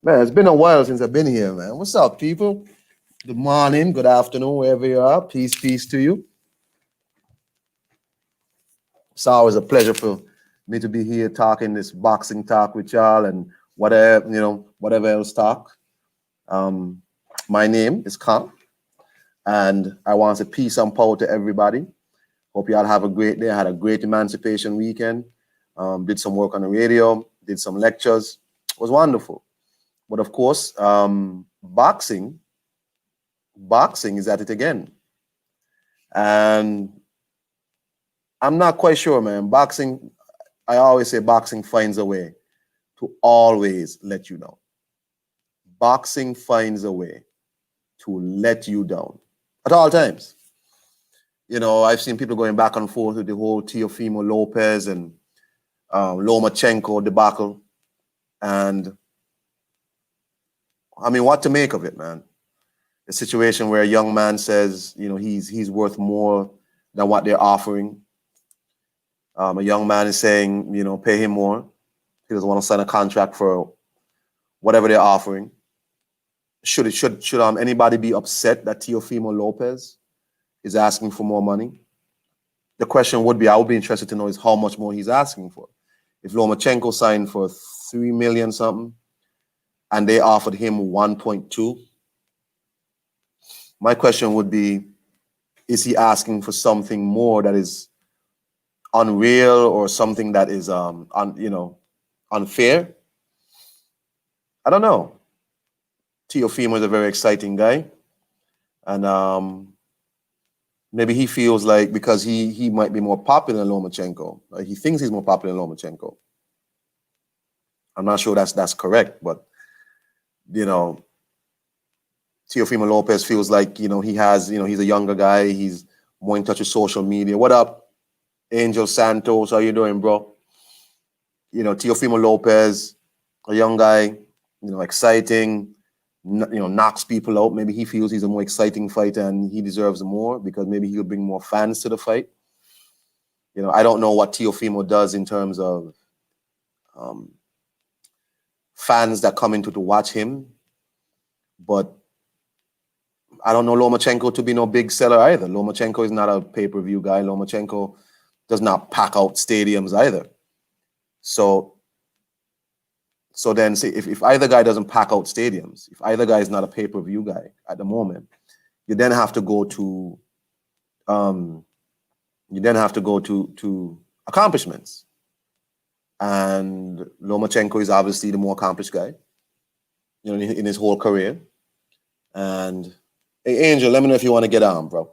Man, it's been a while since I've been here, man. What's up, people? Good morning, good afternoon, wherever you are. Peace, peace to you. It's always a pleasure for me to be here talking this boxing talk with y'all and whatever, whatever else talk. Um, my name is Khan, and I want to say peace and power to everybody. Hope y'all have a great day. I had a great Emancipation weekend. Did some work on the radio, did some lectures. It was wonderful. But of course, boxing is at it again. And I'm not quite sure, man. Boxing, I always say boxing finds a way to always let you down. Boxing finds a way to let you down at all times. I've seen people going back and forth with the whole Teofimo Lopez and Lomachenko debacle. And I mean, what to make of it, man? A situation where a young man says, he's worth more than what they're offering. A young man is saying, pay him more. He doesn't want to sign a contract for whatever they're offering. Should anybody be upset that Teofimo Lopez is asking for more money? The question would be, I would be interested to know is how much more he's asking for. If Lomachenko signed for $3 million something and they offered him 1.2, my question would be, is he asking for something more that is unreal or something that is unfair? I don't know. Teofimo is a very exciting guy, and maybe he feels like because he might be more popular than Lomachenko. He thinks he's more popular than Lomachenko. I'm not sure that's correct, but Teofimo Lopez feels like he has he's a younger guy. He's more in touch with social media. What up, Angel Santos? How you doing, bro? Teofimo Lopez, a young guy, exciting, knocks people out. Maybe he feels he's a more exciting fighter and he deserves more because maybe he'll bring more fans to the fight. I don't know what Teofimo does in terms of fans that come into to watch him, but I don't know Lomachenko to be no big seller either. Lomachenko is not a pay-per-view guy. Lomachenko does not pack out stadiums either. So then, see, if either guy doesn't pack out stadiums, if either guy is not a pay-per-view guy at the moment, you then have to go to accomplishments. And Lomachenko is obviously the more accomplished guy, in his whole career. And hey, Angel, let me know if you want to get on, bro.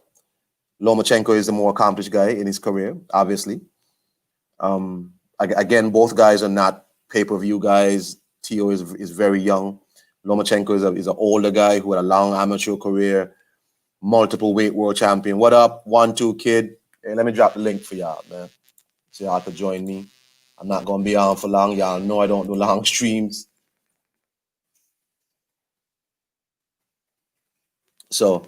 Lomachenko is the more accomplished guy in his career, obviously. Again, both guys are not pay-per-view guys. Teo is very young. Lomachenko is an older guy who had a long amateur career, multiple weight world champion. What up, 1-2 kid? Hey, let me drop the link for y'all, man, so y'all can join me. I'm not gonna be on for long. Y'all know I don't do long streams. So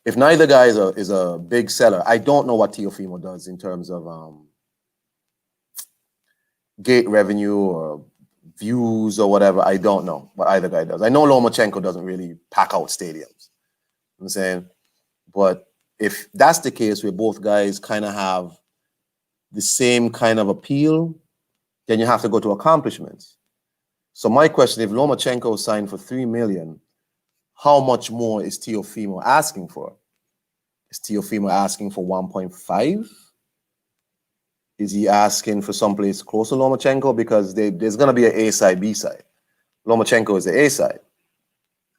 if neither guy is a big seller, I don't know what Teofimo does in terms of gate revenue or views or whatever. I don't know what either guy does. I know Lomachenko doesn't really pack out stadiums. You know what I'm saying? But if that's the case where both guys kind of have the same kind of appeal, then you have to go to accomplishments. So my question, if Lomachenko signed for $3 million, how much more is Teofimo asking for? Is Teofimo asking for 1.5? Is he asking for someplace close to Lomachenko? Because there's going to be an A side, B side. Lomachenko is the A side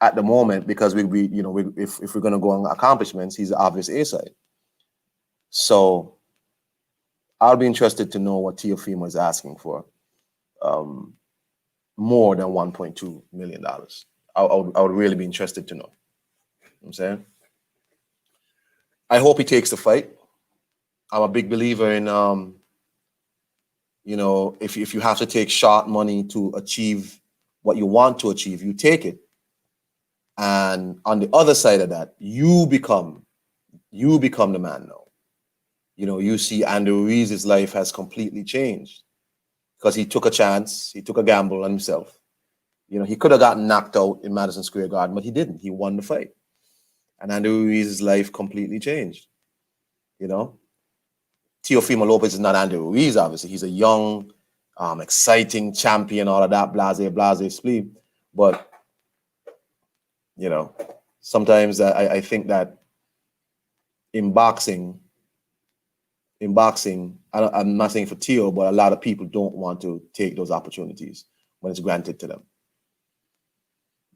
at the moment because if we're going to go on accomplishments, he's the obvious A side. So I'll be interested to know what Teofimo is asking for, more than $1.2 million. I would really be interested to know. You know what I'm saying? I hope he takes the fight. I'm a big believer in, if you have to take short money to achieve what you want to achieve, you take it. And on the other side of that, you become the man now. You see Andy Ruiz's life has completely changed because he took a chance, he took a gamble on himself. You know, he could have gotten knocked out in Madison Square Garden, but he didn't. He won the fight. And Andy Ruiz's life completely changed. You know, Teofimo Lopez is not Andy Ruiz, obviously. He's a young, exciting champion, all of that, blase, splee. But, you know, sometimes I think that in boxing, I'm not saying for Teo, but a lot of people don't want to take those opportunities when it's granted to them.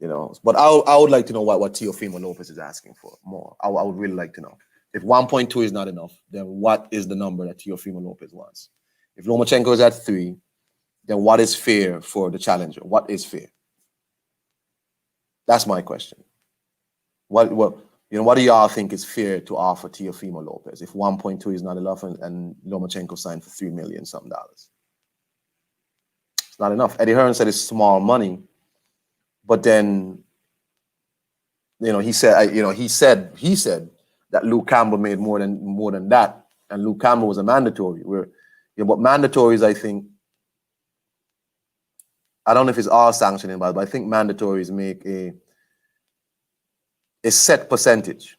You know, but I would like to know what Teofimo Lopez is asking for more. I would really like to know. If 1.2 is not enough, then what is the number that Teofimo Lopez wants? If Lomachenko is at 3, then what is fair for the challenger? What is fair? That's my question. What do y'all think is fair to offer Teofimo Lopez if 1.2 is not enough and Lomachenko signed for $3 million something dollars? It's not enough. Eddie Hearn said it's small money, but then, you know, he said that Luke Campbell made more than that, and Luke Campbell was a mandatory. But mandatories, I think, I don't know if it's all sanctioning, but I think mandatories make a set percentage.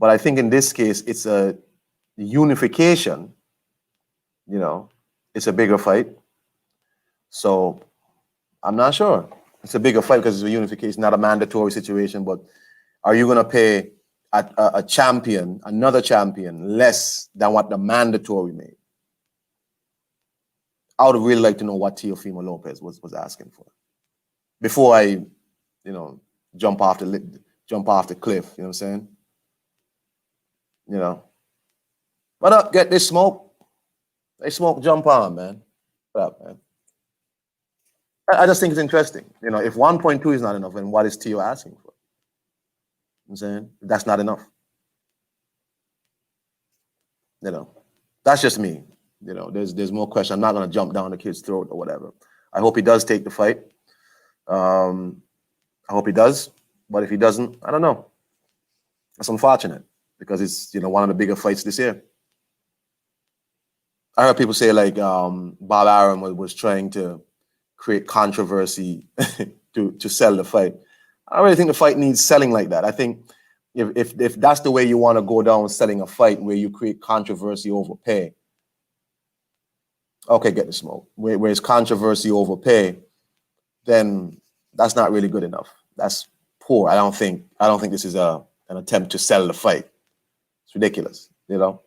But I think in this case, it's a unification. You know, it's a bigger fight. So I'm not sure. It's a bigger fight because it's a unification, not a mandatory situation. But are you going to pay a champion, another champion, less than what the mandatory made? I would really like to know what Teofimo Lopez was asking for before I, you know, jump off the cliff. You know what I'm saying? You know, but get this smoke. They smoke, jump on, man. What up, man? I just think it's interesting. You know, if 1.2 is not enough, then what is Teo asking for? You know what I'm saying? That's not enough. You know, that's just me. You know, there's more question. I'm not gonna jump down the kid's throat or whatever. I hope he does take the fight. I hope he does. But if he doesn't, I don't know. That's unfortunate because it's, you know, one of the bigger fights this year. I heard people say like Bob Arum was trying to create controversy to sell the fight. I don't really think the fight needs selling like that. I think if that's the way you want to go down selling a fight where you create controversy over pay, okay, get the smoke. Where it's controversy over pay, then that's not really good enough. That's poor. I don't think this is an attempt to sell the fight. It's ridiculous, you know.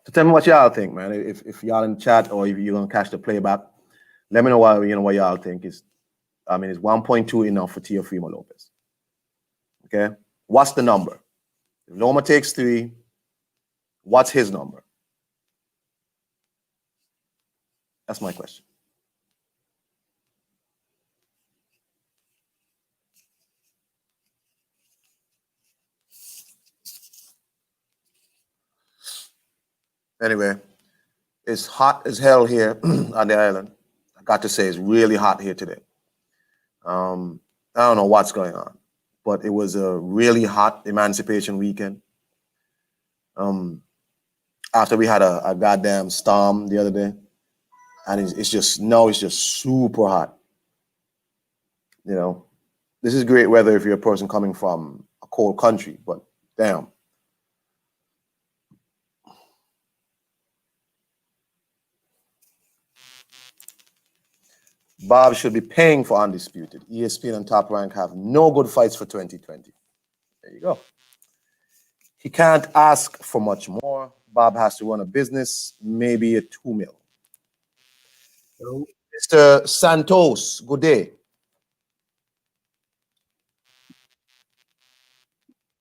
So tell me what y'all think, man. If y'all in the chat or if you're gonna catch the playback, let me know what y'all think is. I mean, is 1.2 enough for Teofimo Lopez? Okay, what's the number? If Loma takes 3, what's his number? That's my question. Anyway, it's hot as hell here on the island. I got to say, it's really hot here today. I don't know what's going on, but it was a really hot Emancipation weekend. After we had a goddamn storm the other day, and it's just super hot. You know, this is great weather if you're a person coming from a cold country, but damn. Bob should be paying for Undisputed. ESPN and Top Rank have no good fights for 2020. There you go. He can't ask for much more. Bob has to run a business, maybe a 2 mil. Hello. Mr. Santos, good day.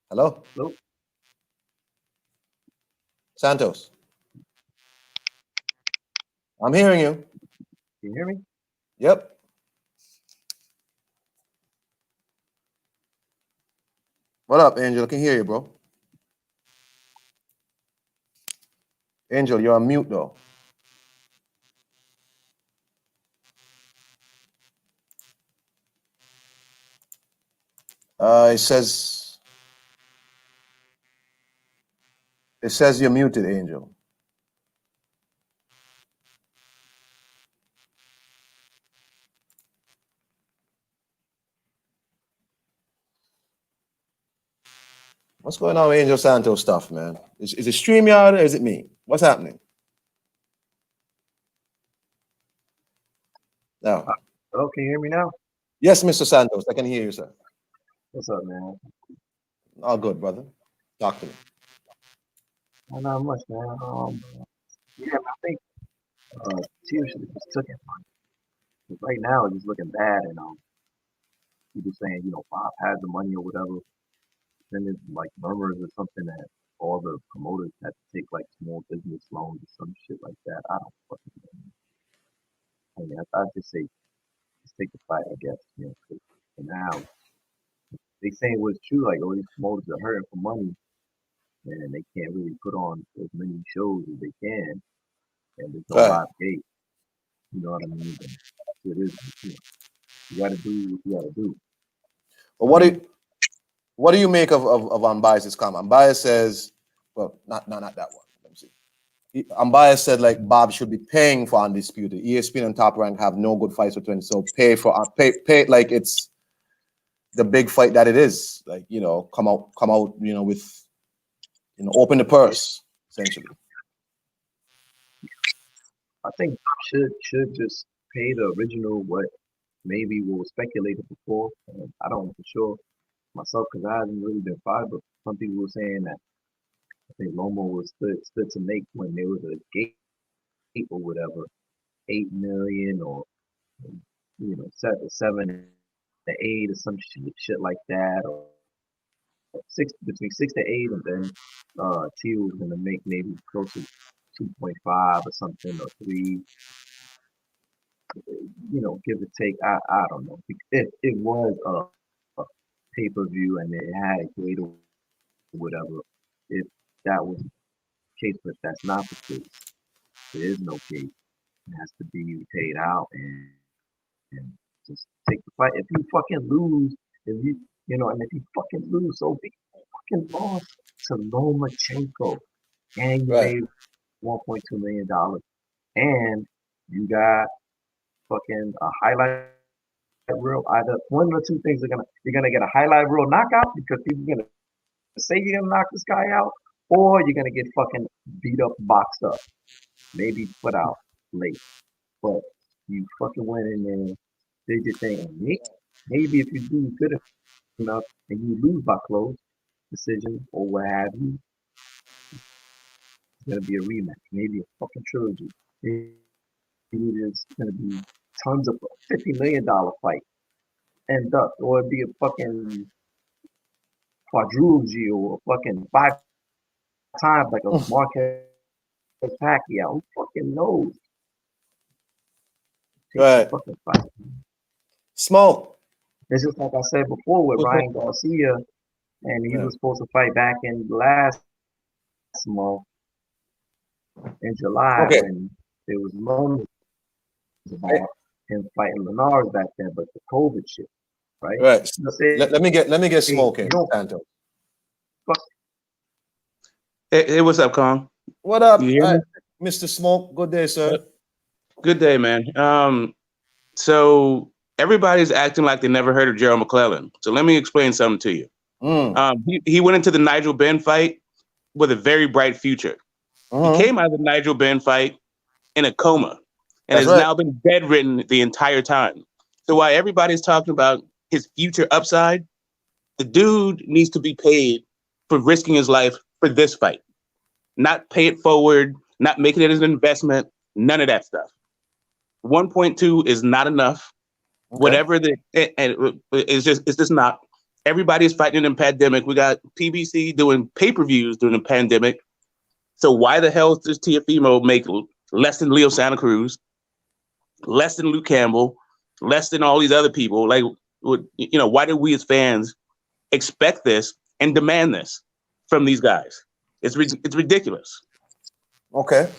Hello? Hello? Santos. I'm hearing you. Can you hear me? Yep. What up, Angel? I can hear you, bro. Angel, you're on mute, though. It says you're muted, Angel. What's going on with Angel Santos stuff, man? Is it StreamYard or is it me? What's happening? No. Oh, can you hear me now? Yes, Mr. Santos, I can hear you, sir. What's up, man? All good, brother. Talk to me. Not much, man. Yeah, I think Chiefs should have just took it. 'Cause right now, it's just looking bad, and people saying, Bob has the money or whatever. Then there's like murmurs or something that all the promoters had to take like small business loans or some shit like that. I don't fucking know. I mean, I'd just say just take the fight, I guess. 'Cause for now, they saying it was true. Like all these promoters are hurting for money, and they can't really put on as many shows as they can, and there's no Right. live gate. You know what I mean? But it is, you got to do what you got to do. But what do you make of Unbiased's comment? Unbiased says, well, not that one. Let me see. Unbiased said like Bob should be paying for Undisputed. ESPN and Top Rank have no good fights for 20, so pay pay like it's the big fight that it is. Like come out, with open the purse essentially. I think should just pay the original what maybe was speculated before. I don't know for sure myself because I haven't really been fired, but some people were saying that I think Lomo was stood to make when there was a gate or whatever, 8 million or seven to eight or some shit like that, or between 6 to 8, and then T was gonna make maybe close to 2.5 or something or three, give or take. I don't know. If it was a pay per view and it had a gate or whatever, if that was the case, but that's not the case. There is no gate. It has to be paid out and just take the fight. If you fucking lose, and if you fucking lose, so big, fucking lost to Lomachenko, and you Right. made $1.2 million, and you got fucking a highlight reel. Either one or two things you're gonna get a highlight reel knockout because people are gonna say you're gonna knock this guy out, or you're gonna get fucking beat up, boxed up, maybe put out late. But you fucking went in there, did your thing, and maybe if you do good enough and you lose by close decision or what have you, it's gonna be a rematch, maybe a fucking trilogy. Maybe there's gonna be tons of $50 million fight end up, or it'd be a fucking quadrilogy or a fucking 5 times like a Marquez Pacquiao. Who fucking knows? Take Right. the fucking fight. Smoke. It's just like I said before with Ryan Garcia, and he was supposed to fight back in last month in July when there was rumors about him fighting Linares back then, but the COVID shit, right? Right. Let me get Smoke in, Santos. Hey, what's up, Kong? What up, Mr. Smoke? Good day, sir. Good day, man. So everybody's acting like they never heard of Gerald McClellan. So let me explain something to you. He went into the Nigel Benn fight with a very bright future. He came out of the Nigel Benn fight in a coma and has now been bedridden the entire time. So while everybody's talking about his future upside, the dude needs to be paid for risking his life for this fight. Not pay it forward, not making it as an investment, none of that stuff. 1.2 is not enough. Okay. Whatever it's just not. Everybody's fighting in a pandemic. We got PBC doing pay-per-views during the pandemic. So why the hell does Teofimo make less than Leo Santa Cruz, less than Luke Campbell, less than all these other people? Like, why do we as fans expect this and demand this from these guys? It's ridiculous. Okay.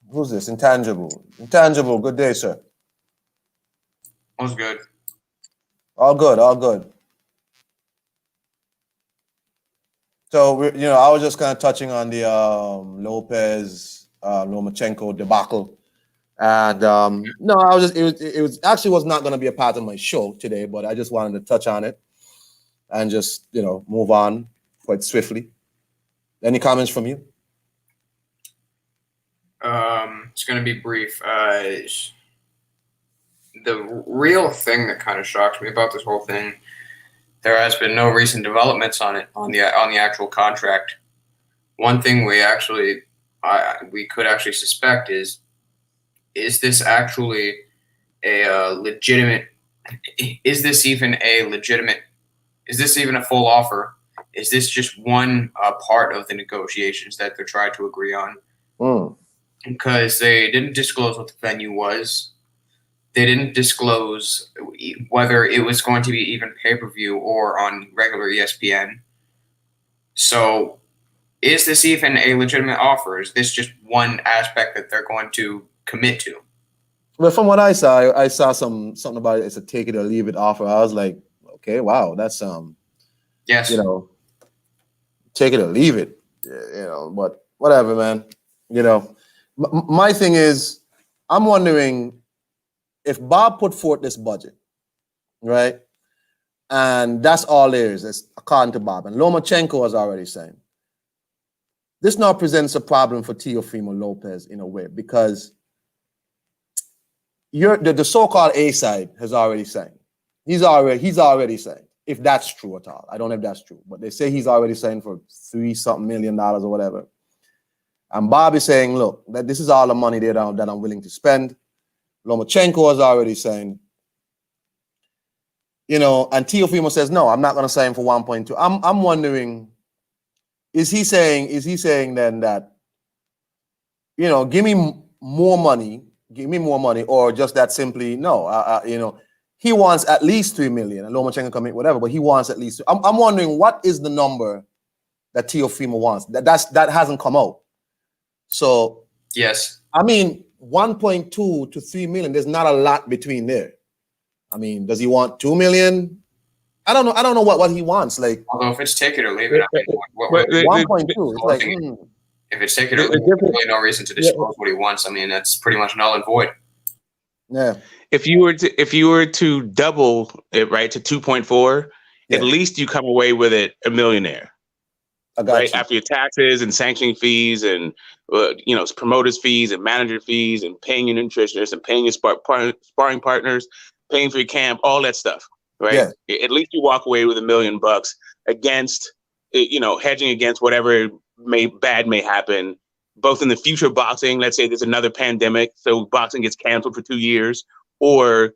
Who's this? Intangible. Intangible. Good day, sir. All's good. All good. All good. So, I was just kind of touching on the Lopez, Lomachenko debacle. And no, it was actually was not going to be a part of my show today, but I just wanted to touch on it and just, move on quite swiftly. Any comments from you? It's going to be brief. The real thing that kind of shocks me about this whole thing, there has been no recent developments on it on the actual contract. One thing we could actually suspect is this actually a legitimate? Is this even a legitimate? Is this even a full offer? Is this just one part of the negotiations that they're trying to agree on? Because they didn't disclose what the venue was. They didn't disclose whether it was going to be even pay-per-view or on regular ESPN. So is this even a legitimate offer? Is this just one aspect that they're going to commit to? Well, from what I saw something about it. It's a take it or leave it offer. I was like, okay, wow, that's Yes. you know, take it or leave it, you know. But whatever, man. You know, my thing is, I'm wondering if Bob put forth this budget, right? And that's all there is. It's according to Bob. And Lomachenko was already saying, this now presents a problem for Teofimo Lopez in a way, because the so-called A side has already said, he's already saying, if that's true at all. I don't know if that's true, but they say he's already saying for $3-something million or whatever. And Bob is saying, look, that this is all the money that I'm willing to spend. Lomachenko was already saying, you know, and Teofimo says, no, I'm not going to sign for 1.2. I'm wondering, is he saying then that, you know, give me more money, or just that simply, no, you know, he wants at least 3 million, and Lomachenko can make whatever, but he wants at least. I'm wondering, what is the number that Teofimo wants? That hasn't come out. So Yes. I mean, 1.2 to 3 million, there's not a lot between there. I mean, does he want 2 million? I don't know what he wants. Like, Although if it's take it or leave it, I mean, 1.2. It's like, if it's take it or leave it, there's really no reason to disclose what he wants. I mean, that's pretty much null and void. yeah. If you were to double it, right, to 2.4, Yeah. at least you come away with it a millionaire. I got Right, you. after your taxes and sanctioning fees and you know, promoters fees and manager fees and paying your nutritionists and paying your sparring partners, paying for your camp, all that stuff. Right, Yeah. at least you walk away with $1 million against, you know, hedging against whatever bad may happen, both in the future of boxing. Let's say there's another pandemic, so boxing gets canceled for 2 years, or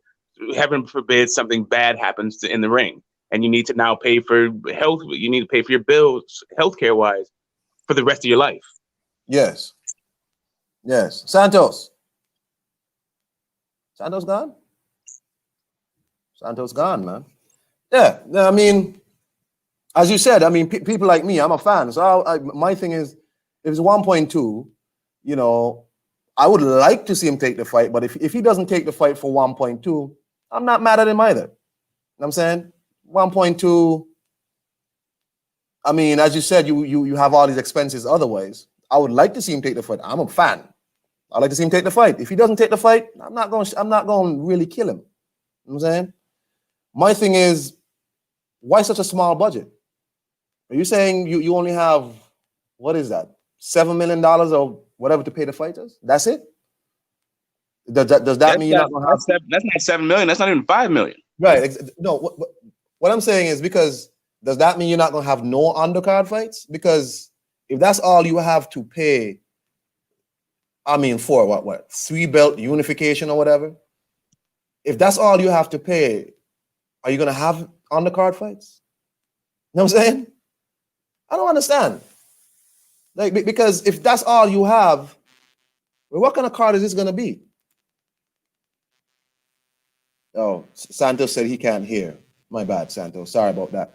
heaven forbid something bad happens in the ring, and you need to now pay for health. You need to pay for your bills, healthcare wise, for the rest of your life. Yes. Santos gone? Santos gone, man. Yeah. I mean, as you said, I mean, people like me, I'm a fan. So my thing is, if it's 1.2, you know, I would like to see him take the fight. But if he doesn't take the fight for 1.2, I'm not mad at him either. You know what I'm saying? 1.2. I mean, as you said, you have all these expenses otherwise. I would like to see him take the fight. I'm a fan. I'd like to see him take the fight. If he doesn't take the fight, I'm not going to really kill him. You know what I'm saying? My thing is, why such a small budget? Are you saying you only have, what is that, $7 million or whatever to pay the fighters? That's it? Does that mean you're not going to have? That's not $7 million. That's not even $5 million. Right. No. What I'm saying is, because does that mean you're not going to have no undercard fights? Because if that's all you have to pay, I mean, for what 3-belt unification or whatever, if that's all you have to pay, are you going to have undercard fights? You know what I'm saying? I don't understand. Like, because if that's all you have, well, what kind of card is this going to be? Oh, Santos said he can't hear. My bad, Santos. Sorry about that.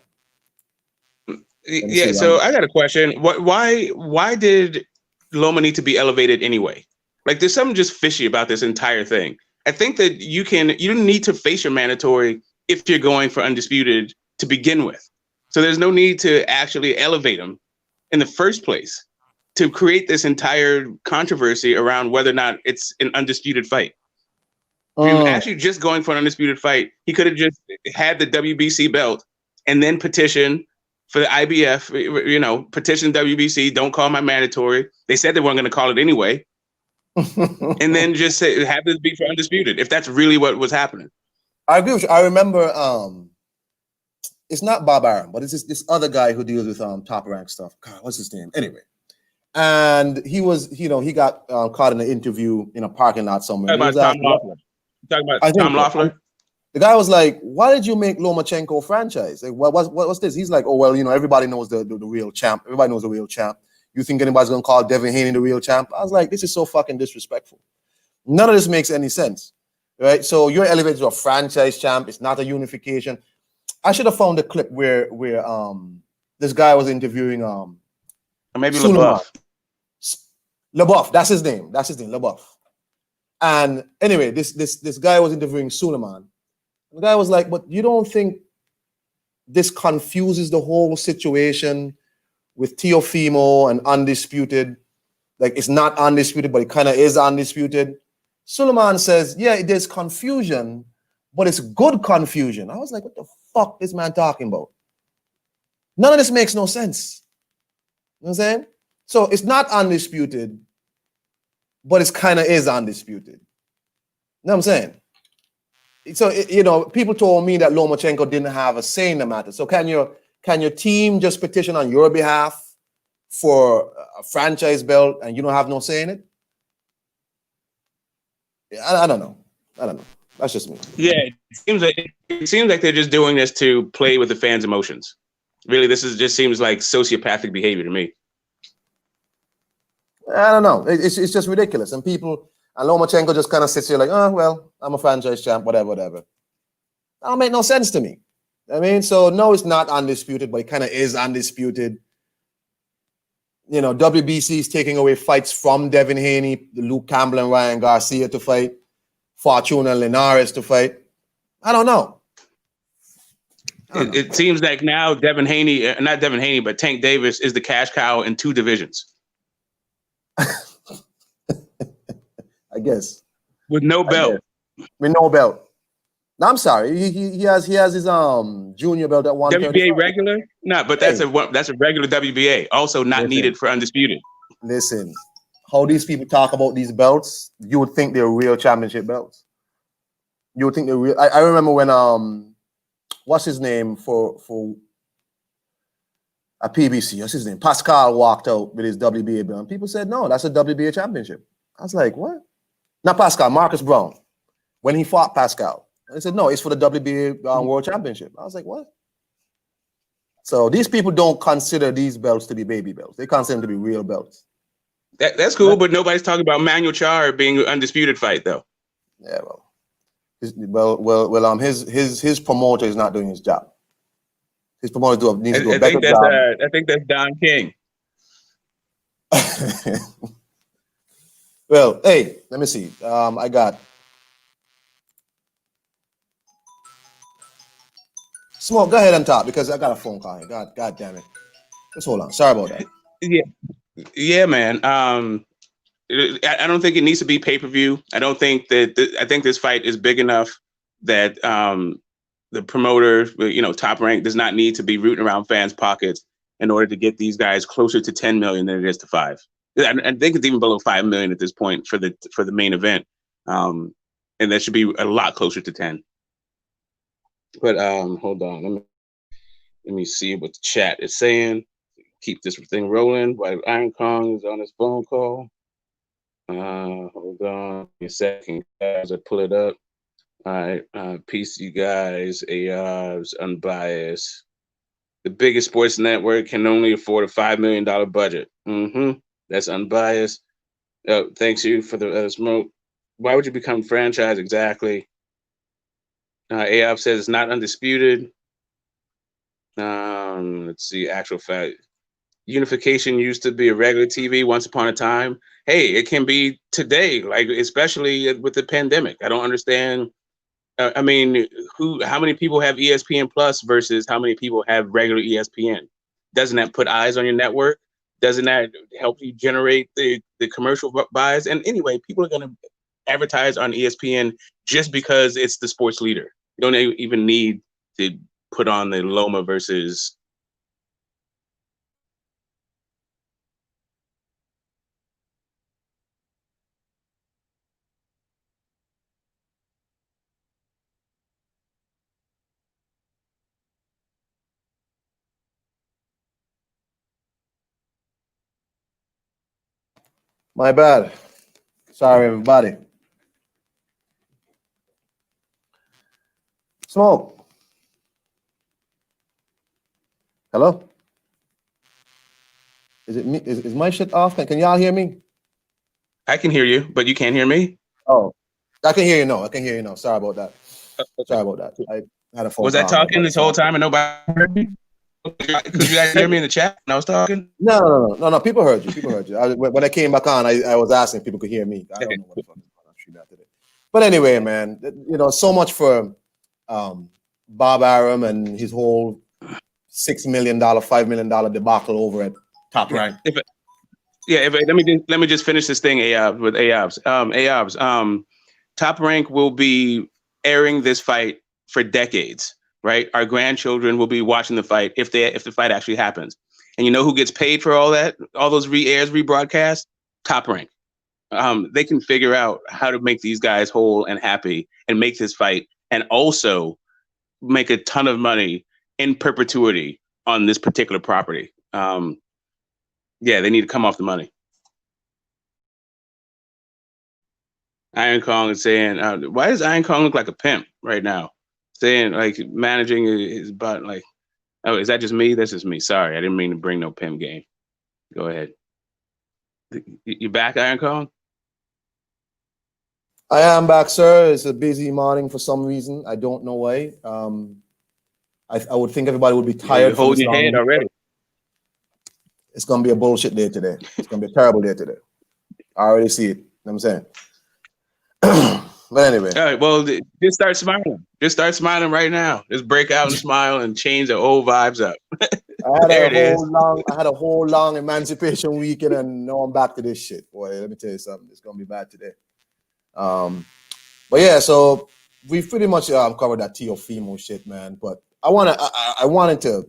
Yeah, so I got a question. Why did Loma need to be elevated anyway? Like, there's something just fishy about this entire thing. I think that you don't need to face your mandatory if you're going for undisputed to begin with. So there's no need to actually elevate him in the first place to create this entire controversy around whether or not it's an undisputed fight. If you're actually just going for an undisputed fight, he could have just had the WBC belt and then petition for the IBF, you know, petition WBC, don't call my mandatory. They said they weren't going to call it anyway. And then just say, have this be for undisputed, if that's really what was happening. I agree with you. I remember it's not Bob Arum, but it's this other guy who deals with top rank stuff. God, what's his name? Anyway. And he was, you know, he got caught in an interview in a parking lot somewhere. Talking about Tom Loeffler. Talking about Tom Loeffler. The guy was like, "Why did you make Lomachenko franchise? Like, what's this?" He's like, "Oh well, you know, everybody knows the real champ. Everybody knows the real champ. You think anybody's gonna call Devin Haney the real champ?" I was like, "This is so fucking disrespectful. None of this makes any sense, right? So you're elevated to a franchise champ. It's not a unification." I should have found a clip where this guy was interviewing or maybe Suleiman. LeBuff, that's his name. LeBuff. And anyway, this guy was interviewing Suleiman. The guy was like, "But you don't think this confuses the whole situation with Teofimo and Undisputed? Like, it's not undisputed, but it kind of is undisputed." Suleiman says, "Yeah, there's confusion, but it's good confusion." I was like, "What the fuck is this man talking about? None of this makes no sense." You know what I'm saying? So it's not undisputed, but it's kind of is undisputed. You know what I'm saying? So, you know, people told me that Lomachenko didn't have a say in the matter. So can your team just petition on your behalf for a franchise belt and you don't have no say in it? I don't know. That's just me. Yeah, it seems like they're just doing this to play with the fans' emotions. Really, just seems like sociopathic behavior to me. I don't know. It's just ridiculous. And Lomachenko just kind of sits here like, "Oh, well, I'm a franchise champ, whatever. That don't make no sense to me." I mean, so no, it's not undisputed, but it kind of is undisputed. You know, WBC is taking away fights from Devin Haney, Luke Campbell and Ryan Garcia to fight, Fortuna and Linares to fight. I don't know. It seems like now Devin Haney, not Devin Haney, but Tank Davis is the cash cow in 2 divisions. I guess. With no belt. With no belt. No, I'm sorry. He has his junior belt at 135. WBA regular? No, but that's a regular WBA. Also not needed for undisputed. Listen, how these people talk about these belts, you would think they're real championship belts. You would think they're real. I remember when what's his name for a PBC? What's his name? Pascal walked out with his WBA belt. And people said, "No, that's a WBA championship." I was like, "What?" Not Pascal, Marcus Brown. When he fought Pascal, they said, "No, it's for the WBA World Championship." I was like, "What?" So these people don't consider these belts to be baby belts. They consider them to be real belts. That's cool, but nobody's talking about Manuel Char being an undisputed fight, though. Yeah, well, his promoter is not doing his job. His promoter needs to do a better job. I think that's Don King. Well, hey, let me see. I got Smoke. Go ahead and talk because I got a phone call. God damn it. Just hold on. Sorry about that. Yeah, man. I don't think it needs to be pay-per-view. I don't think that. I think this fight is big enough that the promoter, you know, Top Rank, does not need to be rooting around fans' pockets in order to get these guys closer to 10 million than it is to 5. I think it's even below 5 million at this point for the main event, and that should be a lot closer to 10. But hold on, let me see what the chat is saying. Keep this thing rolling while Iron Kong is on his phone call. Hold on a second, guys. I pull it up. All right, peace, you guys. AR's unbiased. The biggest sports network can only afford a $5 million budget. That's unbiased. Thanks you for the smoke. Why would you become franchise exactly? AOP says it's not undisputed. Let's see, actual fact. Unification used to be a regular TV once upon a time. Hey, it can be today, like especially with the pandemic. I don't understand. I mean, how many people have ESPN Plus versus how many people have regular ESPN? Doesn't that put eyes on your network? Doesn't that help you generate the commercial buys? And anyway, people are going to advertise on ESPN just because it's the sports leader. You don't even need to put on the Loma versus My bad. Sorry, everybody. Smoke. Hello? Is it me? Is my shit off? Can y'all hear me? I can hear you, but you can't hear me. Oh, I can hear you now. I can hear you now. Sorry about that. Okay. Sorry about that. I had a phone Was I call. talking this whole time and nobody heard me? Could you guys hear me in the chat when I was talking? No. People heard you. People heard you. When I came back on, I was asking if people could hear me. I don't Okay. know what the fuck is going on stream after that. But anyway, man, so much for Bob Arum and his whole $6 million, $5 million debacle over at Top Rank. Let me just finish this thing, Ayobs, with Ayobs. Top Rank will be airing this fight for decades, right? Our grandchildren will be watching the fight if the fight actually happens. And you know who gets paid for all that? All those re-airs, rebroadcasts? Top Rank. They can figure out how to make these guys whole and happy and make this fight and also make a ton of money in perpetuity on this particular property. Yeah, they need to come off the money. Iron Kong is saying, why does Iron Kong look like a pimp right now? Saying like managing his butt, like, oh, is that just me? That's just me. Sorry, I didn't mean to bring no pimp game. Go ahead. You back, Iron Kong? I am back, sir. It's a busy morning for some reason. I don't know why. I would think everybody would be tired. You're holding your head already. It's gonna be a bullshit day today. It's gonna be a terrible day today. I already see it. You know what I'm saying? But anyway. All right, well, just start smiling. Just start smiling right now. Just break out and smile and change the old vibes up. I had a whole long emancipation weekend, and now I'm back to this shit. Boy, let me tell you something. It's gonna be bad today. But yeah, so we've pretty much covered that Teofimo shit, man. But I wanted to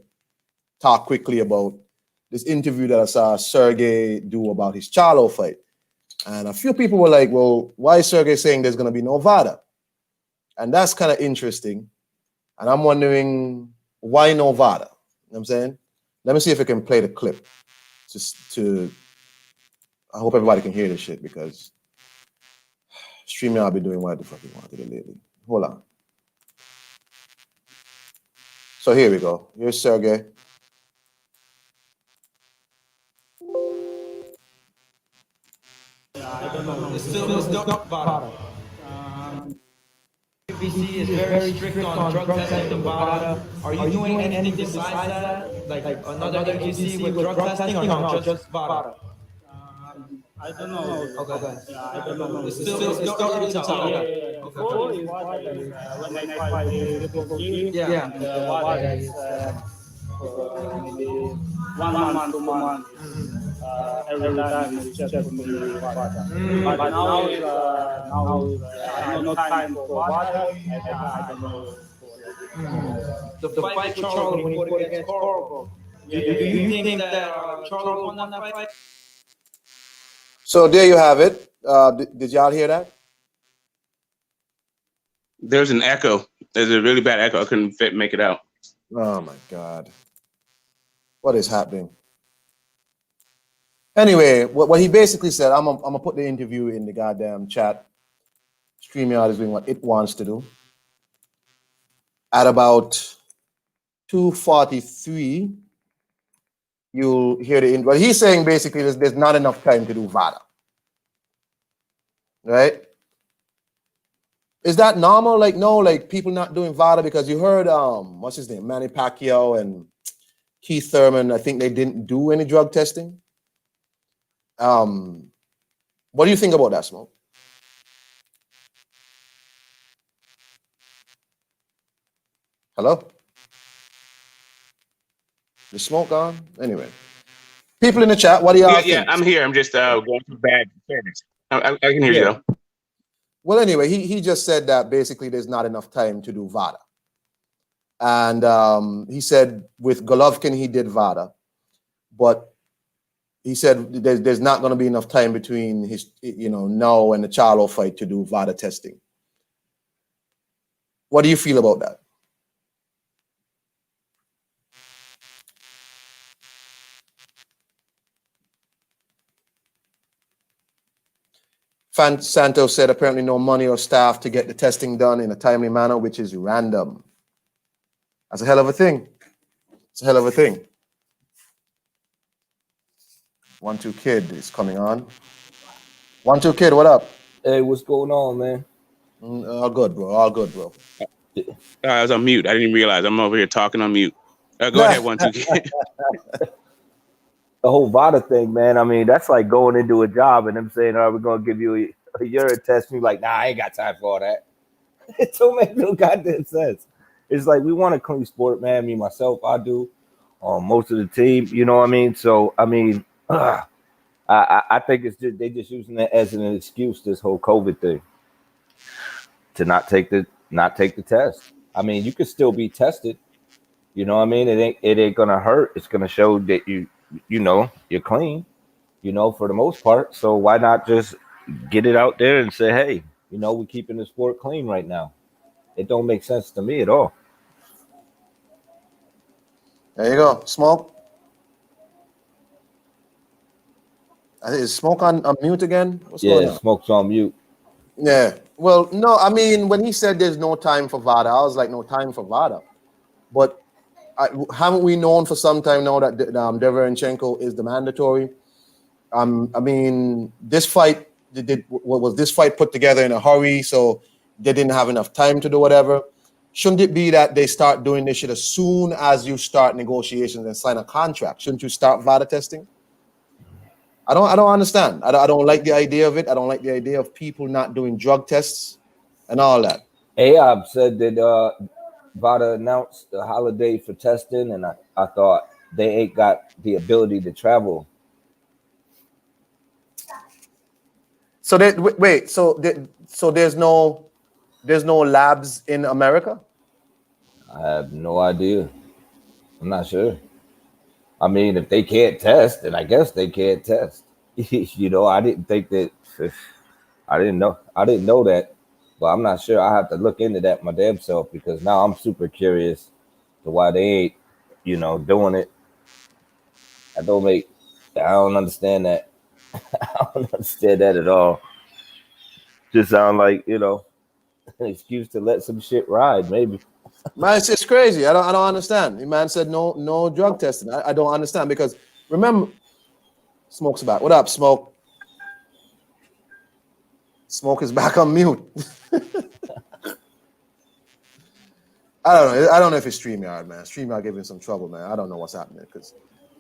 talk quickly about this interview that I saw Sergey do about his Charlo fight. And a few people were like, well, why is Sergey saying there's going to be no VADA? And that's kind of interesting. And I'm wondering, why no VADA? You know what I'm saying? Let me see if I can play the clip. I hope everybody can hear this shit, because streaming, I'll be doing what the fuck you want to do lately. Hold on. So here we go. Here's Sergey. I don't know. It's still not vada. BBC is very strict on drug testing vada. Are you doing anything besides that? Like another agency with drug testing, or not just vada? I don't know. Okay. Yeah, I don't know. It's still early to tell. Okay. Before is what when I fight with Triple G, Yeah. and what is maybe 1 month, 2 months. Every time it's just for me water. But now I have no time for water. I don't know. The fight with Charlo when he fought against Corvo. Do you think that Charlo won that fight? So there you have it. Did y'all hear that? There's an echo. There's a really bad echo. I couldn't make it out. Oh my God. What is happening? Anyway, what he basically said, I'm gonna put the interview in the goddamn chat. StreamYard is doing what it wants to do. At about 2:43, you'll hear the interview. Well, he's saying basically there's not enough time to do VADA. Right? Is that normal? Like, no, like people not doing VADA, because you heard what's his name? Manny Pacquiao and Keith Thurman, I think they didn't do any drug testing. What do you think about that, Smoke? Hello? The smoke on? Anyway. People in the chat, what do y'all think? Yeah, I'm here. I'm just going through bad service. I can hear you though. Well, anyway, he just said that basically there's not enough time to do VADA. And he said with Golovkin, he did VADA. But he said there's not going to be enough time between his, now and the Charlo fight to do VADA testing. What do you feel about that? Santos said apparently no money or staff to get the testing done in a timely manner, which is random. That's a hell of a thing. It's a hell of a thing. 1-2 Kid is coming on. 1-2 Kid, what up? Hey, what's going on, man? All good, bro. All good, bro. I was on mute. I didn't realize I'm over here talking on mute. Go ahead, 1-2 Kid. The whole VADA thing, man. I mean, that's like going into a job and them saying, "All right, we're gonna give you a urine test." And you're like, "Nah, I ain't got time for all that." It don't make no goddamn sense. It's like we want a clean sport, man. Me myself, I do. Most of the team, you know what I mean. So I mean, I think it's just they just using it as an excuse, this whole COVID thing, to not take the test. I mean, you could still be tested. You know what I mean? It ain't gonna hurt. It's gonna show that you know you're clean, you know, for the most part. So why not just get it out there and say, hey, you know, we're keeping the sport clean right now. It don't make sense to me at all. There you go. Smoke. Is Smoke on mute again? What's going on? Smoke's on mute. Yeah. Well, no, I mean, when he said there's no time for VADA, I was like, no time for VADA. But haven't we known for some time now that Deverenchenko is the mandatory? I mean, this fight, was this fight put together in a hurry, so they didn't have enough time to do whatever? Shouldn't it be that they start doing this shit as soon as you start negotiations and sign a contract? Shouldn't you start VADA testing? I don't understand. I don't like the idea of it. I don't like the idea of people not doing drug tests and all that. Ayob said that VADA announced the holiday for testing, and I thought they ain't got the ability to travel. So wait, so there's no labs in America? I have no idea. I'm not sure. I mean, if they can't test, then I guess they can't test. You know, I didn't think that. I didn't know that, but I'm not sure. I have to look into that my damn self, because now I'm super curious to why they ain't, you know, doing it. I don't understand that. I don't understand that at all. Just sound like, you know, an excuse to let some shit ride, maybe. Man, it's crazy. I don't understand. The man said no drug testing. I don't understand, because remember, Smoke's back. What up, Smoke? Smoke is back on mute. I don't know if it's StreamYard, man. StreamYard giving some trouble, man. I don't know what's happening.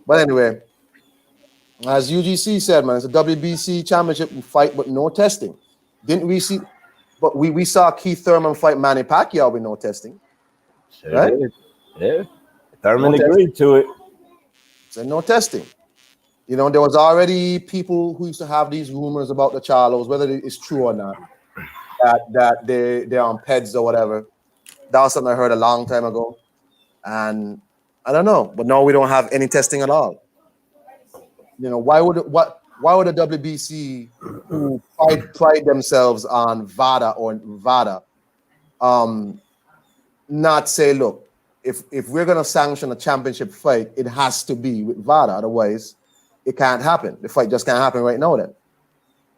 But anyway, as UGC said, man, it's a WBC championship fight with no testing. Didn't we see? But we saw Keith Thurman fight Manny Pacquiao with no testing. Sure right? Did. Yeah. Thurman agreed to it. So no testing. You know, there was already people who used to have these rumors about the charlos, whether it's true or not, that they're on PEDs or whatever. That was something I heard a long time ago. And I don't know, but no, we don't have any testing at all. You know, why would a WBC who pride themselves on VADA not say, look, if we're gonna sanction a championship fight, it has to be with VADA, otherwise it can't happen. The fight just can't happen right now then.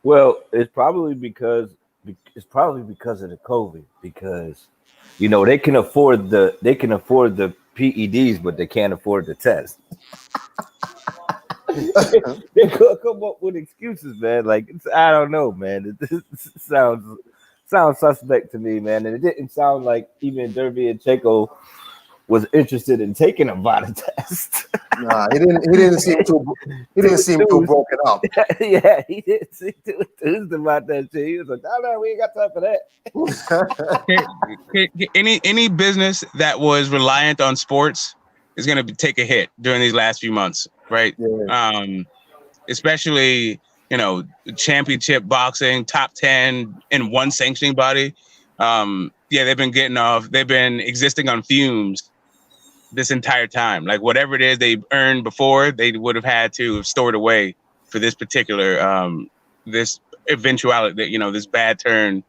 Well, it's probably because of the COVID, because you know they can afford the PEDs, but they can't afford the test. They could come up with excuses, man. Like I don't know, man. It sounds suspect to me, man. And it didn't sound like even Deverenchenko was interested in taking a VADA test. Nah, he didn't seem too broken up. Yeah, he didn't seem too enthused about that shit. He was like, "No, we ain't got time for that." Any business that was reliant on sports is going to take a hit during these last few months, right? Yeah. Especially, you know, championship boxing, top 10 in one sanctioning body. They've been existing on fumes this entire time. Like whatever it is they earned before, they would have had to have stored away for this particular this eventuality, that, you know, this bad turn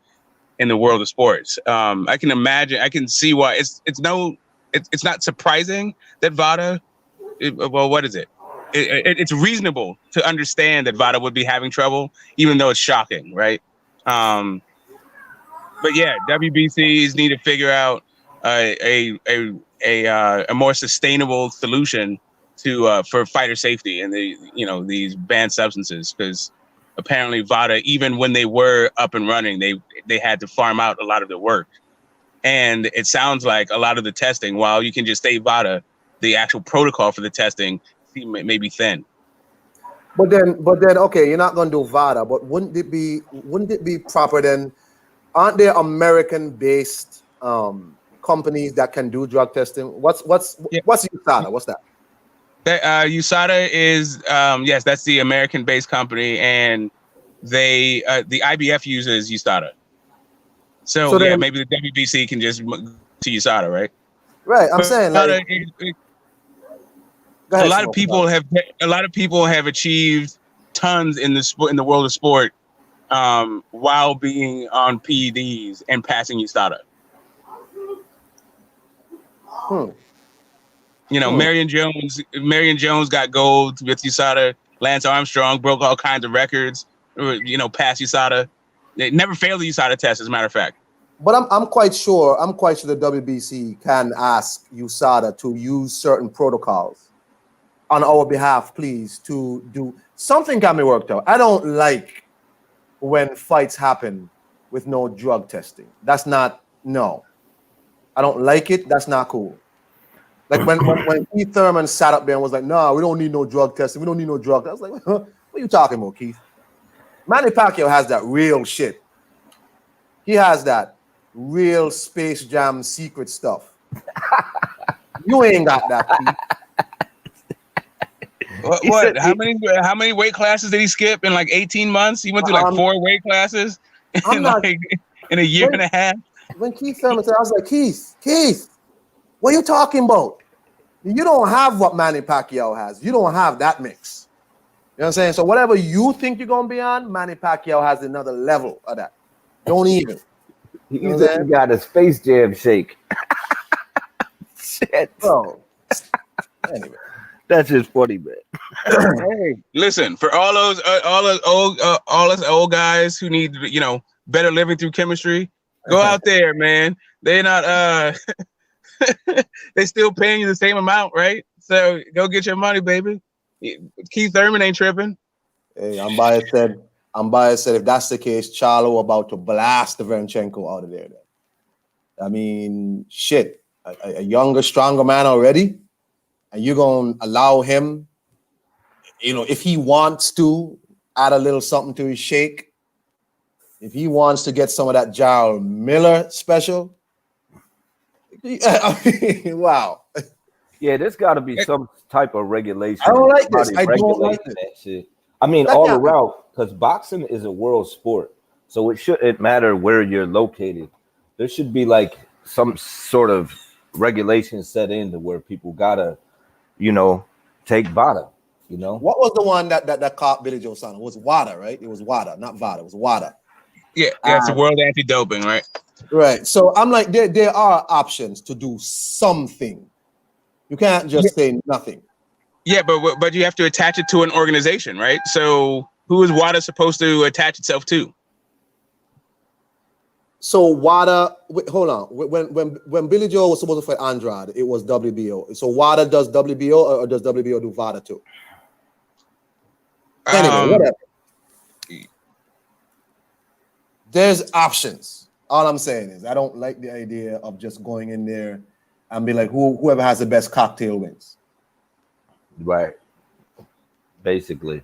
in the world of sports. I can imagine, I can see why it's not surprising that VADA. What is it? It's reasonable to understand that VADA would be having trouble, even though it's shocking, right? But yeah, WBCs need to figure out a more sustainable solution to for fighter safety and these banned substances, because apparently VADA, even when they were up and running, they had to farm out a lot of their work. And it sounds like a lot of the testing, while you can just say VADA, the actual protocol for the testing may be thin. But then, okay, you're not gonna do VADA, but wouldn't it be proper then? Aren't there American-based companies that can do drug testing? What's USADA? What's that? USADA is yes, that's the American-based company, and they the IBF uses USADA. So yeah, then, maybe the WBC can just to USADA, right? Right. I'm saying like a lot of people have achieved tons in the world of sport while being on PEDs and passing USADA. Marion Jones got gold with USADA. Lance Armstrong broke all kinds of records, passed USADA. They never failed the USADA test, as a matter of fact. But I'm quite sure the WBC can ask USADA to use certain protocols on our behalf, please, to do something can be worked out. I don't like when fights happen with no drug testing. I don't like it. That's not cool. Like when Keith Thurman sat up there and was like, "No, we don't need no drug testing. We don't need no drug." I was like, "Huh? What are you talking about, Keith?" Manny Pacquiao has that real shit. He has that real Space Jam secret stuff. You ain't got that, Keith. What? How many weight classes did he skip in like 18 months? He went through like 4 weight classes in a year and a half. When Keith Thurman said, I was like, Keith, what are you talking about? You don't have what Manny Pacquiao has. You don't have that mix. You know what I'm saying? So whatever you think you're gonna be on, Manny Pacquiao has another level of that. Don't even. You got a Space Jam shake. Shit. Bro. Anyway. That's just funny, man. Hey, listen, for all us old guys who need, better living through chemistry, go out there, man. They're not they still paying you the same amount, right? So go get your money, baby. Keith Thurman ain't tripping. Hey, I'm biased said if that's the case, Charlo about to blast the Verenchenko out of there. Then. I mean, shit. A younger, stronger man already. And you're going to allow him, if he wants to add a little something to his shake, if he wants to get some of that Jarl Miller special, I mean, wow. Yeah, there's got to be some type of regulation. I don't like this. I don't like this. That shit. I mean, all around, because boxing is a world sport. So it shouldn't matter where you're located. There should be like some sort of regulation set in to where people got to, take VADA, What was the one that caught Billy Joe Saunders? It was WADA, right? It was WADA, not VADA. It was WADA. Yeah, it's the World Anti-Doping, right? Right. So I'm like, there are options to do something. You can't just say nothing. Yeah, but you have to attach it to an organization, right? So who is WADA supposed to attach itself to? So WADA, hold on. When Billy Joe was supposed to fight Andrade, it was WBO. So WADA does WBO, or does WBO do VADA too? Anyway, whatever. There's options. All I'm saying is I don't like the idea of just going in there and be like, whoever has the best cocktail wins. Right. Basically.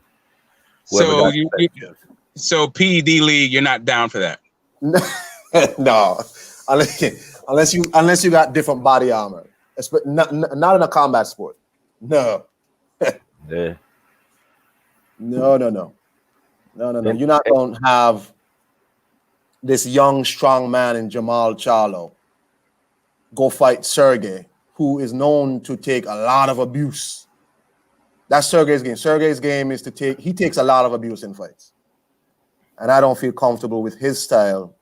So so PED league, you're not down for that? No, unless you got different body armor, not in a combat sport. No. Yeah. No. You're not gonna have this young, strong man in Jamal Charlo go fight Sergey, who is known to take a lot of abuse. That's Sergey's game. Sergey's game is he takes a lot of abuse in fights. And I don't feel comfortable with his style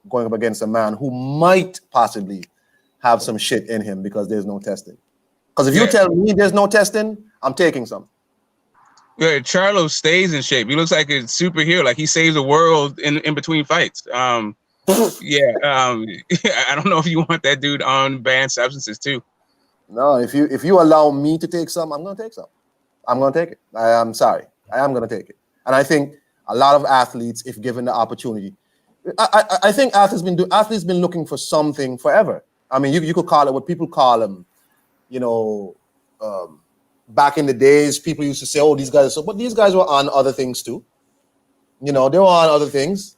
going up against a man who might possibly have some shit in him because there's no testing. Because if you tell me there's no testing, I'm taking some. Yeah, Charlo stays in shape. He looks like a superhero. Like he saves the world in between fights. I don't know if you want that dude on banned substances too. No, if you allow me to take some, I'm gonna take some. I'm gonna take it. I am sorry. I am gonna take it. And I think a lot of athletes, if given the opportunity, I think athletes been looking for something forever. I mean, you could call it what people call them, back in the days, people used to say, "Oh, these guys." But these guys were on other things too. They were on other things,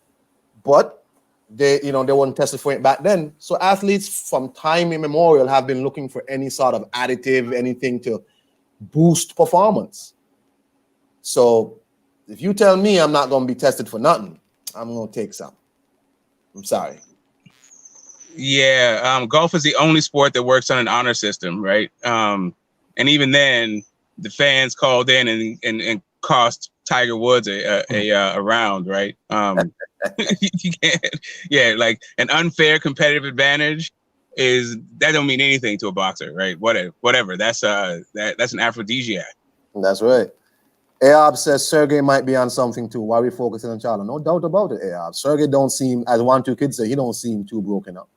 but they weren't tested for it back then. So athletes from time immemorial have been looking for any sort of additive, anything to boost performance. So if you tell me I'm not going to be tested for nothing, I'm going to take some. I'm sorry. Yeah, golf is the only sport that works on an honor system, right? And even then, the fans called in and cost Tiger Woods a round, right? You can't, like an unfair competitive advantage that don't mean anything to a boxer, right? Whatever. That's an aphrodisiac. That's right. Ayob says Sergey might be on something too. Why are we focusing on Charlo? No doubt about it, Ayob. Sergey don't seem, as 1-2 kids say, he don't seem too broken up.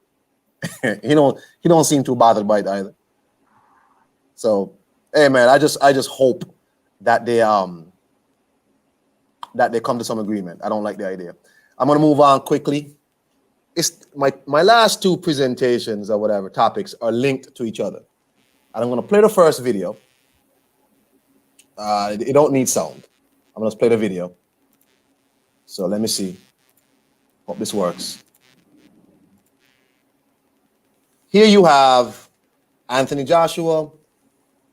he don't seem too bothered by it either. So, hey man, I just hope that they come to some agreement. I don't like the idea. I'm gonna move on quickly. It's my last two presentations or whatever topics are linked to each other. And I'm gonna play the first video. It don't need sound. I'm gonna play the video. So let me see. Hope this works. Here you have Anthony Joshua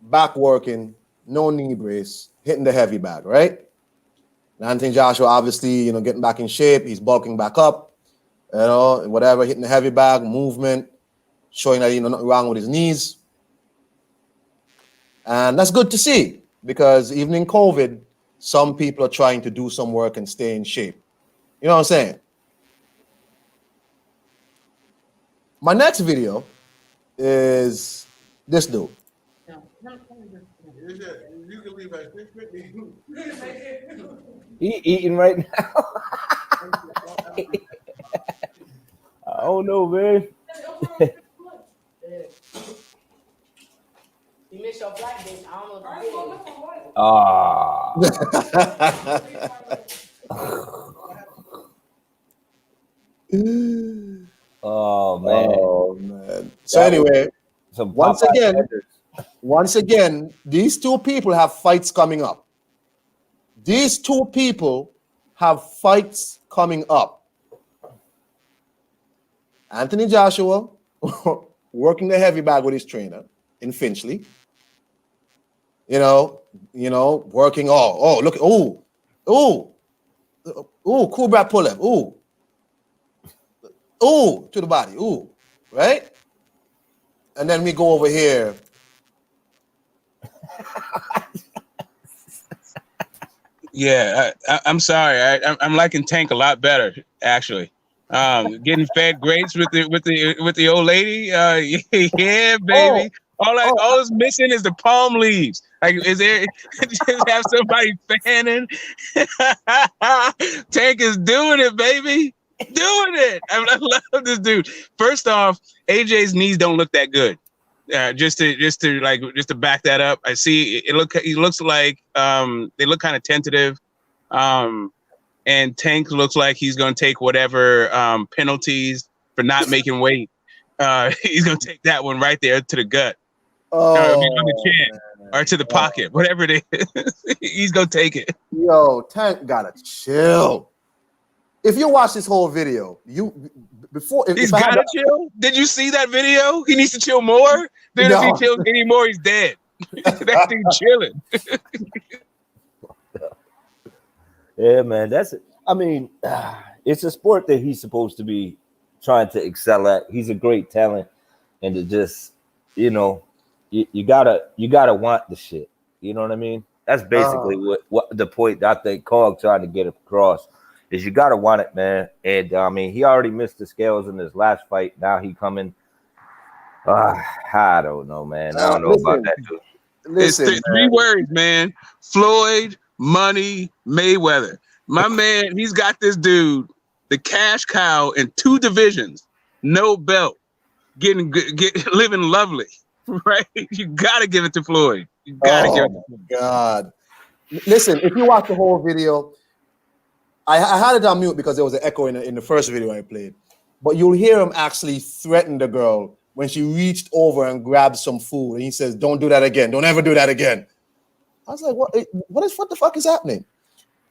back working, no knee brace, hitting the heavy bag, right? And Anthony Joshua obviously, getting back in shape. He's bulking back up, whatever, hitting the heavy bag, movement, showing that nothing wrong with his knees. And that's good to see because even in COVID, some people are trying to do some work and stay in shape. You know what I'm saying? My next video is this dude. He eating right now. I don't know, man. You missed your flight, bitch. I don't know if you did. Oh man. Oh man. So anyway, once again, these two people have fights coming up. These two people have fights coming up. Anthony Joshua working the heavy bag with his trainer in Finchley. Working. Look, Cobra pull-up, to the body, right? And then we go over here. Yeah, I'm sorry. I'm liking Tank a lot better, actually. Getting fed grapes with the old lady. Yeah, baby. All is missing is the palm leaves. Like, is there just have somebody fanning? Tank is doing it, baby. Doing it. I love this dude. First off, AJ's knees don't look that good. Just to back that up, I see he looks like they look kind of tentative. And Tank looks like he's going to take whatever penalties for not making weight. He's going to take that one right there to the gut, on the chin, or to the pocket, whatever it is. He's going to take it. Yo, Tank gotta chill. If you watch this whole video, He's gotta chill. Did you see that video? He needs to chill more. Then if he chills anymore, he's dead. That dude chilling. Yeah, man, that's it. I mean, it's a sport that he's supposed to be trying to excel at. He's a great talent, and to just, you gotta want the shit. You know what I mean? That's basically what the point I think Cog trying to get across is. You gotta want it, man. And I mean, he already missed the scales in his last fight. Now he coming. I don't know, man. I don't know about that dude. It's three words, man. Floyd Money Mayweather. My man, he's got this dude, the cash cow in 2 divisions, no belt, living lovely, right? You gotta give it to Floyd. You gotta give it to Floyd. God. Listen, if you watch the whole video, I had it on mute because there was an echo in the first video I played. But you'll hear him actually threaten the girl when she reached over and grabbed some food. And he says, don't do that again. Don't ever do that again. I was like, what the fuck is happening?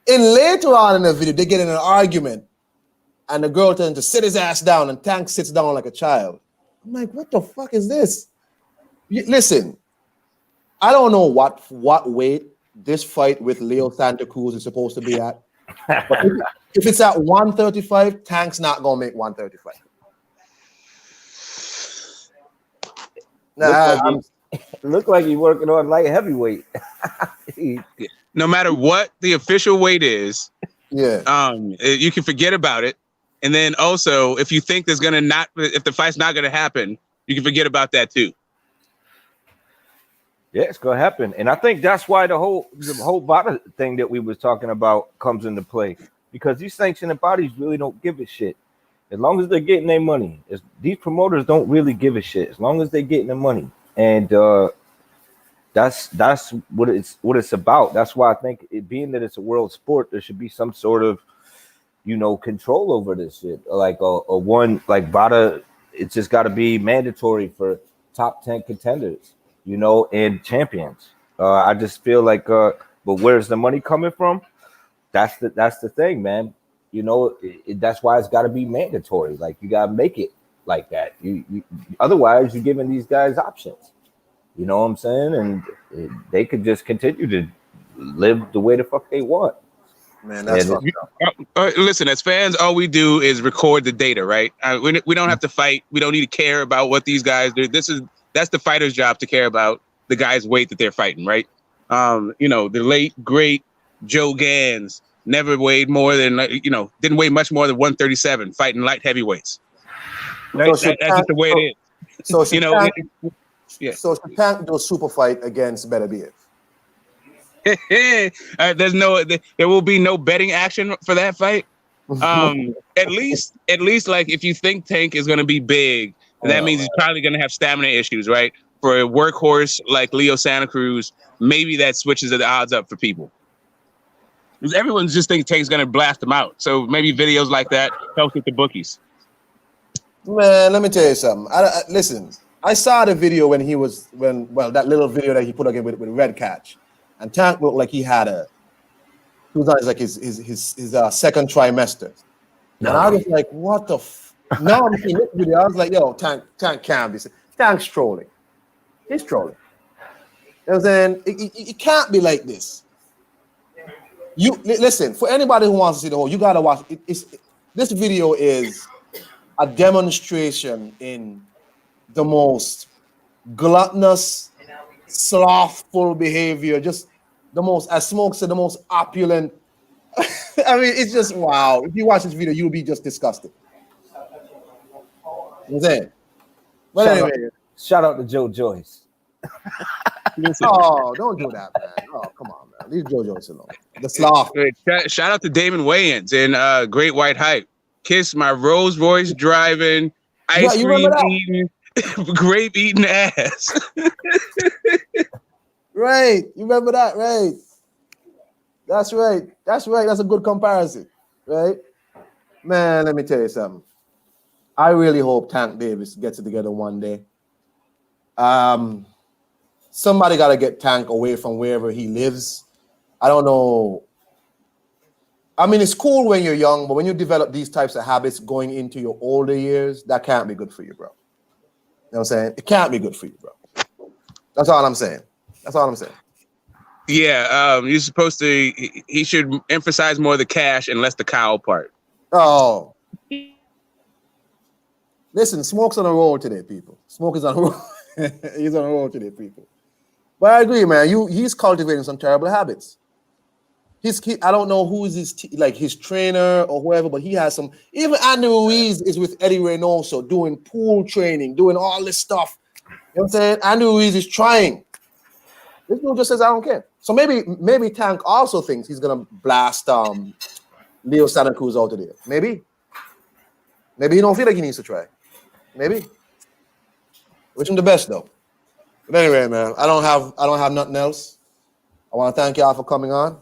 And later on in the video, they get in an argument. And the girl tells him to sit his ass down. And Tank sits down like a child. I'm like, what the fuck is this? Listen, I don't know what weight this fight with Leo Santa Cruz is supposed to be at. But if it's at 135, Tank's not gonna make 135. Look like he's working on light heavyweight. No matter what the official weight is, you can forget about it. And then also, if you think if the fight's not gonna happen, you can forget about that too. Yeah, it's gonna happen, and I think that's why the whole VADA thing that we was talking about comes into play, because these sanctioning bodies really don't give a shit. As long as they're getting their money, these promoters don't really give a shit. As long as they're getting the money, and that's what it's about. That's why I think being that it's a world sport, there should be some sort of control over this shit. Like a one like VADA, it's just got to be mandatory for top 10 contenders. And champions. I just feel like, but where's the money coming from? That's the thing, man. That's why it's got to be mandatory. Like, you got to make it like that. You otherwise, you're giving these guys options. You know what I'm saying? And they could just continue to live the way the fuck they want. Man, that's listen, as fans, all we do is record the data, right? We don't have to fight. We don't need to care about what these guys do. That's the fighter's job, to care about the guy's weight that they're fighting, right? The late, great Joe Gans never weighed more than, didn't weigh much more than 137, fighting light heavyweights. Right? That's just the way it is. So should Tank do a super fight against Beterbiev? There will be no betting action for that fight. At least, like, if you think Tank is going to be big, that means he's probably going to have stamina issues, right? For a workhorse like Leo Santa Cruz, maybe that switches the odds up for people. Because everyone just thinks Tank's going to blast them out. So maybe videos like that help with the bookies. Man, let me tell you something. Listen, I saw the video that little video that he put again with Red Catch, and Tank looked like he was on like his second trimester. And I was like, what the now I'm seeing this video. I was like, yo, Tank can't be. Tank's trolling. He's trolling. You know what I'm saying? It can't be like this. You listen, for anybody who wants to see the whole, you gotta watch it. This video is a demonstration in the most gluttonous, slothful behavior. Just the most, as Smoke said, the most opulent. I mean, it's just wow. If you watch this video, you'll be just disgusted. But anyway, shout out to Joe Joyce. Oh, don't do that, man. Oh, come on, man. Leave Joe Joyce alone. The sloth. Shout out to Damon Wayans and Great White Hype. Kiss my Rolls Royce driving, ice cream eating, grape eating ass. Right. You remember that, right? That's right. That's a good comparison, right? Man, let me tell you something. I really hope Tank Davis gets it together one day. Somebody got to get Tank away from wherever he lives. I don't know. I mean, it's cool when you're young, but when you develop these types of habits going into your older years, that can't be good for you, bro. You know what I'm saying? It can't be good for you, bro. That's all I'm saying. Yeah, you're supposed to. He should emphasize more the cash and less the cow part. Oh. Listen, Smoke's on a roll today, people. Smoke is on a roll. He's on a roll today, people. But I agree, man. He's cultivating some terrible habits. I don't know who is his trainer or whoever, but he has some. Even Andy Ruiz is with Eddie Reynoso doing pool training, doing all this stuff. You know what I'm saying? Andy Ruiz is trying. This dude just says, I don't care. So maybe Tank also thinks he's gonna blast Leo Santa Cruz out of there. Maybe he don't feel like he needs to try. Maybe. Wish him the best though. But anyway, man, I don't have nothing else. I want to thank y'all for coming on.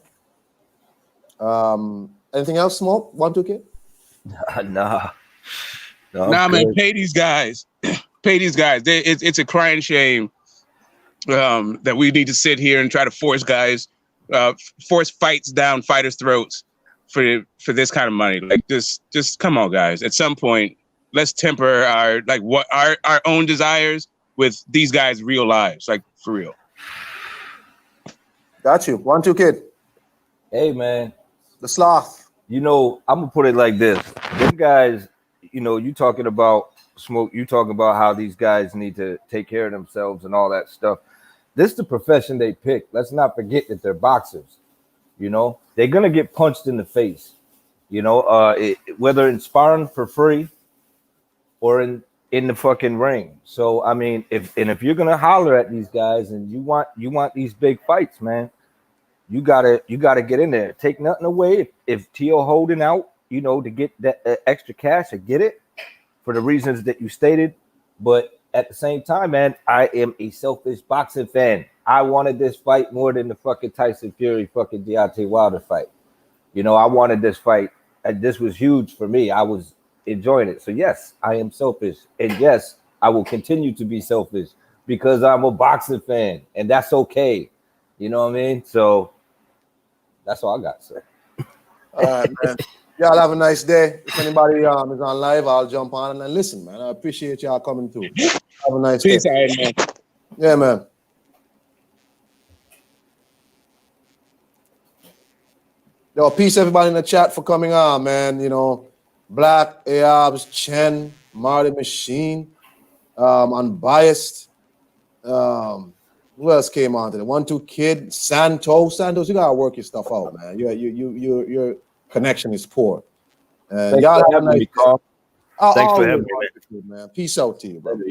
Anything else, Smoke? 1, 2, kid? Nah, man, pay these guys. Pay these guys. It's a crying shame that we need to sit here and try to force fights down fighters' throats for this kind of money. Like, just come on, guys. At some point, let's temper our own desires with these guys' real lives, like for real. Got you. 1, 2, kid. Hey, man. The sloth. You know, I'm gonna put it like this. These guys, you know, you talking about Smoke, you talking about how these guys need to take care of themselves and all that stuff. This is the profession they pick. Let's not forget that they're boxers. You know, they're gonna get punched in the face. You know, whether in sparring for free or in the fucking ring. So I mean, if you're gonna holler at these guys and you want these big fights, man, you gotta get in there. Take nothing away. If Tio holding out, you know, to get that extra cash, I get it for the reasons that you stated. But at the same time, man, I am a selfish boxing fan. I wanted this fight more than the fucking Tyson Fury fucking Deontay Wilder fight. You know, I wanted this fight, and this was huge for me. I was enjoying it. So yes, I am selfish, and yes, I will continue to be selfish because I'm a boxing fan, and that's okay. You know what I mean? So that's all I got, sir. All right, man. Y'all have a nice day. If anybody is on live, I'll jump on and listen, man. I appreciate y'all coming through. Have a nice day. Peace, man. Yeah, man. Yo, peace everybody in the chat for coming on, man. You know, Black, Aabs, Chen, Marty Machine, Unbiased. Who else came on today? 1, 2, kid, Santos, you gotta work your stuff out, man. Your connection is poor. And y'all have a nice day. Thanks for having me, man. Peace out to you, brother.